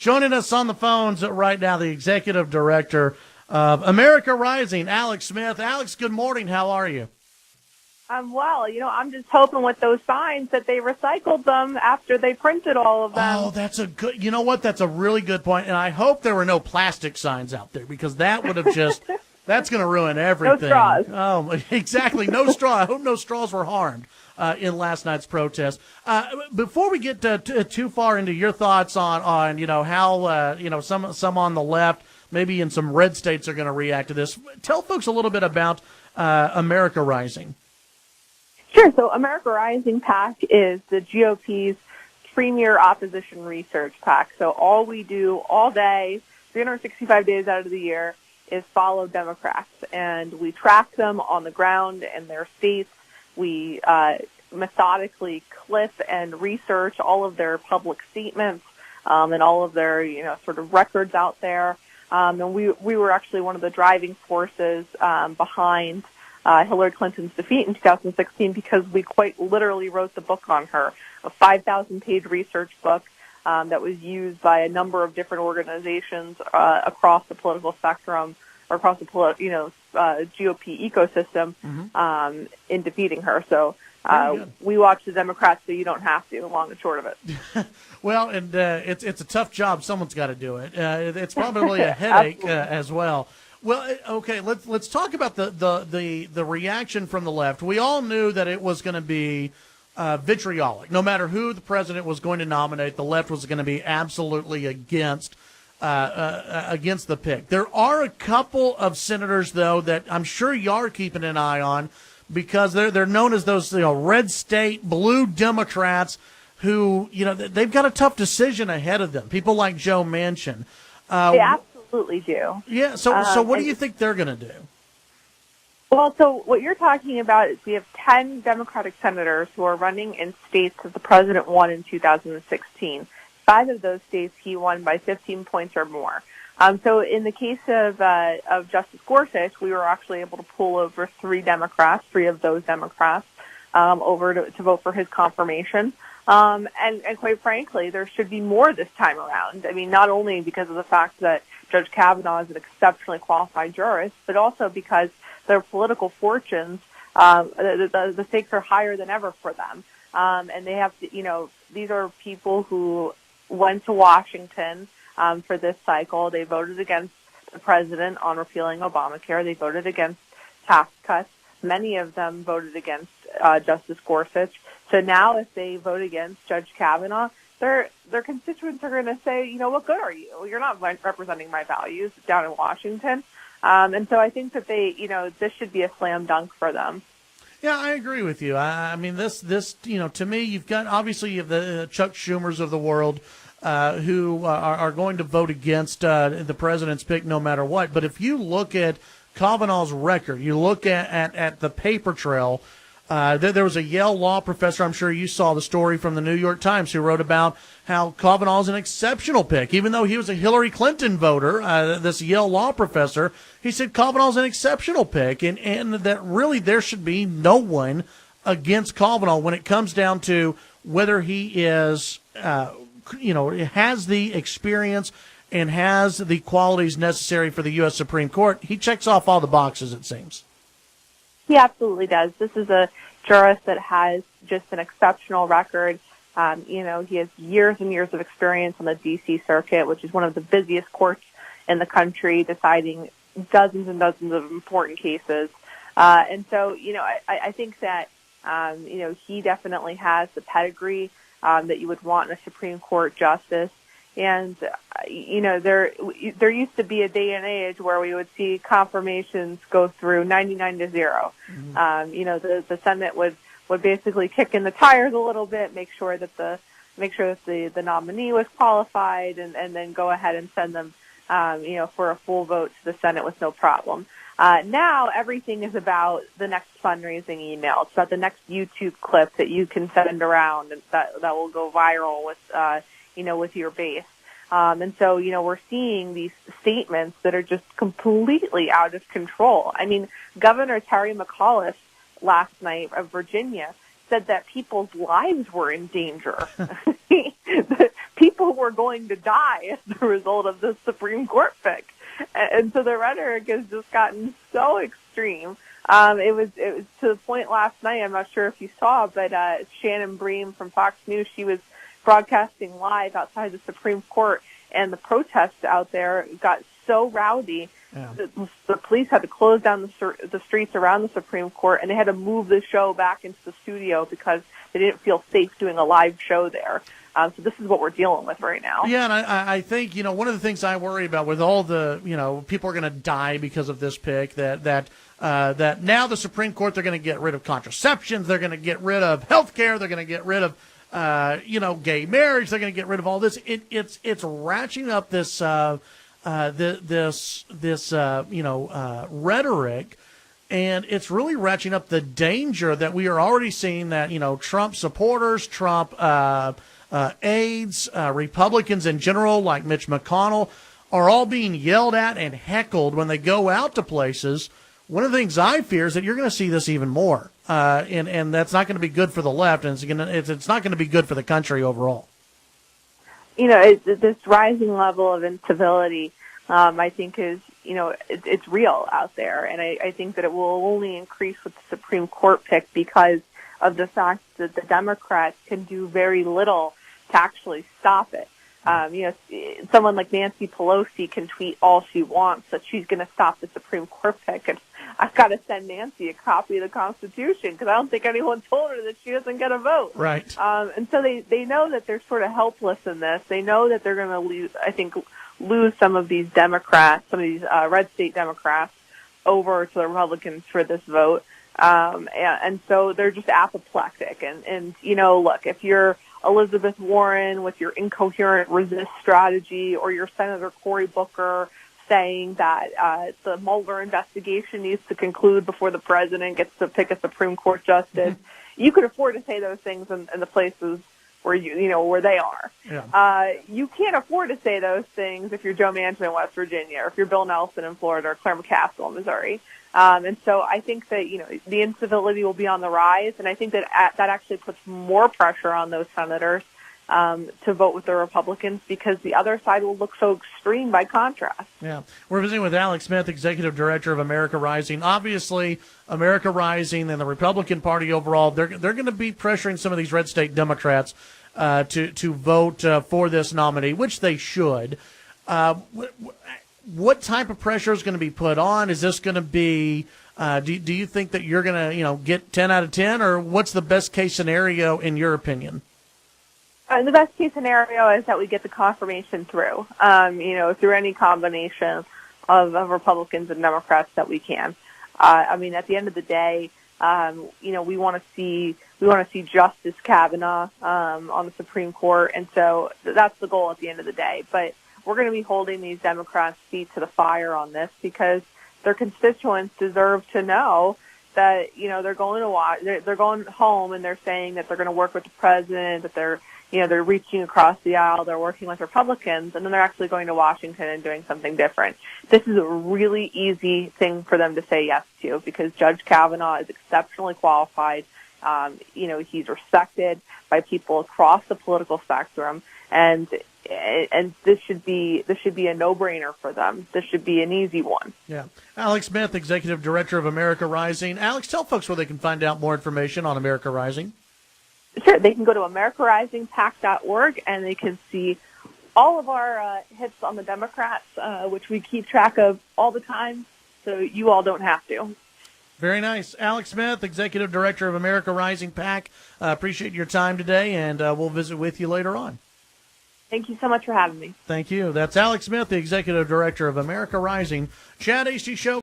Joining us on the phones right now, the executive director of America Rising, Alex Smith. Alex, good morning. How are you? I'm well. I'm just hoping with those signs that they recycled them after they printed all of them. Oh, that's a good, you know what? That's a really good point. And I hope there were no plastic signs out there, because that would have just, that's going to ruin everything. No straws. Oh, exactly. No straw. I hope no straws were harmed in last night's protest. Before we get too far into your thoughts on how, some on the left, maybe in some red states, are going to react to this, tell folks a little bit about America Rising. Sure. So America Rising PAC is the GOP's premier opposition research PAC. So all we do all day, 365 days out of the year, is follow Democrats. And we track them on the ground in their states. We methodically clip and research all of their public statements and all of their, sort of records out there. And we were actually one of the driving forces behind Hillary Clinton's defeat in 2016, because we quite literally wrote the book on her, a 5,000-page research book that was used by a number of different organizations across the political spectrum, or across the GOP ecosystem in defeating her. So we watch the Democrats so you don't have to, long and short of it. Well, and it's a tough job. Someone's got to do it. It's probably a headache as well. Well, okay, let's talk about the reaction from the left. We all knew that it was going to be vitriolic. No matter who the president was going to nominate, the left was going to be absolutely against the pick. There are a couple of senators, though, that I'm sure you are keeping an eye on, because they're known as those red state blue Democrats who they've got a tough decision ahead of them. People like Joe Manchin. They absolutely do. Yeah. So what do you think they're going to do? Well, so what you're talking about is we have 10 Democratic senators who are running in states that the president won in 2016. 5 of those states he won by 15 points or more. So in the case of Justice Gorsuch, we were actually able to pull over 3 of those Democrats, over to vote for his confirmation. And quite frankly, there should be more this time around. I mean, not only because of the fact that Judge Kavanaugh is an exceptionally qualified jurist, but also because their political fortunes, the stakes are higher than ever for them. And they have to, these are people who went to Washington for this cycle. They voted against the president on repealing Obamacare. They voted against tax cuts. Many of them voted against Justice Gorsuch. So now if they vote against Judge Kavanaugh, their constituents are going to say, what good are you? You're not representing my values down in Washington. And so I think that this should be a slam dunk for them. Yeah, I agree with you. I mean, this, to me, you have the Chuck Schumers of the world who are going to vote against the president's pick no matter what. But if you look at Kavanaugh's record, you look at the paper trail, there was a Yale law professor, I'm sure you saw the story from the New York Times, who wrote about how Kavanaugh is an exceptional pick. Even though he was a Hillary Clinton voter, this Yale law professor, he said Kavanaugh's an exceptional pick, and that really there should be no one against Kavanaugh when it comes down to whether he is, has the experience and has the qualities necessary for the U.S. Supreme Court. He checks off all the boxes, it seems. He absolutely does. This is a jurist that has just an exceptional record. He has years and years of experience on the D.C. Circuit, which is one of the busiest courts in the country, deciding dozens and dozens of important cases. And so, I think that, he definitely has the pedigree that you would want in a Supreme Court justice. And, there used to be a day and age where we would see confirmations go through 99-0. Mm-hmm. The Senate would basically kick in the tires a little bit, make sure that the nominee was qualified, and then go ahead and send them, for a full vote to the Senate with no problem. Now everything is about the next fundraising email. It's about the next YouTube clip that you can send around and that will go viral with your base. And so, we're seeing these statements that are just completely out of control. I mean, Governor Terry McAuliffe last night of Virginia said that people's lives were in danger. People people were going to die as the result of this Supreme Court pick. And so the rhetoric has just gotten so extreme. It was to the point last night, I'm not sure if you saw, but Shannon Bream from Fox News, she was broadcasting live outside the Supreme Court, and the protests out there got so rowdy. Yeah. The police had to close down the streets around the Supreme Court, and they had to move the show back into the studio because they didn't feel safe doing a live show there. So this is what we're dealing with right now. Yeah, and I think, one of the things I worry about with all the, people are going to die because of this pick, that now the Supreme Court, they're going to get rid of contraceptions, they're going to get rid of health care, they're going to get rid of, gay marriage, they're going to get rid of all this. It's ratcheting up this rhetoric, and it's really ratcheting up the danger that we are already seeing that, Trump supporters, Trump aides, Republicans in general, like Mitch McConnell, are all being yelled at and heckled when they go out to places. One of the things I fear is that you're going to see this even more, and that's not going to be good for the left, and it's not going to be good for the country overall. This rising level of incivility, I think is, it's real out there. And I think that it will only increase with the Supreme Court pick because of the fact that the Democrats can do very little to actually stop it. Someone like Nancy Pelosi can tweet all she wants that she's going to stop the Supreme Court pick. And I've got to send Nancy a copy of the Constitution because I don't think anyone told her that she doesn't get a vote. Right. And so they know that they're sort of helpless in this. They know that they're going to lose some of these Democrats, some of these red state Democrats over to the Republicans for this vote. And so they're just apoplectic. And look, if you're Elizabeth Warren with your incoherent resist strategy, or your Senator Cory Booker saying that the Mueller investigation needs to conclude before the president gets to pick a Supreme Court justice, you could afford to say those things in the places where where they are. Yeah. You can't afford to say those things if you're Joe Manchin in West Virginia, or if you're Bill Nelson in Florida, or Claire McCaskill in Missouri. And so I think that, the incivility will be on the rise, and I think that that actually puts more pressure on those senators to vote with the Republicans, because the other side will look so extreme by contrast. Yeah. We're visiting with Alex Smith, Executive Director of America Rising. Obviously, America Rising and the Republican Party overall, they're going to be pressuring some of these red state Democrats to vote for this nominee, which they should. What type of pressure is going to be put on? Is this going to be, do you think that you're going to, get 10 out of 10, or what's the best case scenario in your opinion? The best case scenario is that we get the confirmation through, through any combination of Republicans and Democrats that we can. At the end of the day, we want to see Justice Kavanaugh on the Supreme Court, and so that's the goal at the end of the day. But we're going to be holding these Democrats' feet to the fire on this, because their constituents deserve to know that they're going home and they're saying that they're going to work with the president, that they're reaching across the aisle, they're working with Republicans, and then they're actually going to Washington and doing something different. This is a really easy thing for them to say yes to, because Judge Kavanaugh is exceptionally qualified. He's respected by people across the political spectrum, and this should be a no-brainer for them. This should be an easy one. Yeah. Alex Smith, Executive Director of America Rising. Alex, tell folks where they can find out more information on America Rising. Sure. They can go to AmericaRisingPAC.org, and they can see all of our hits on the Democrats, which we keep track of all the time, so you all don't have to. Very nice. Alex Smith, Executive Director of America Rising PAC. Appreciate your time today, and we'll visit with you later on. Thank you so much for having me. Thank you. That's Alex Smith, the Executive Director of America Rising. Chad Hasty Show.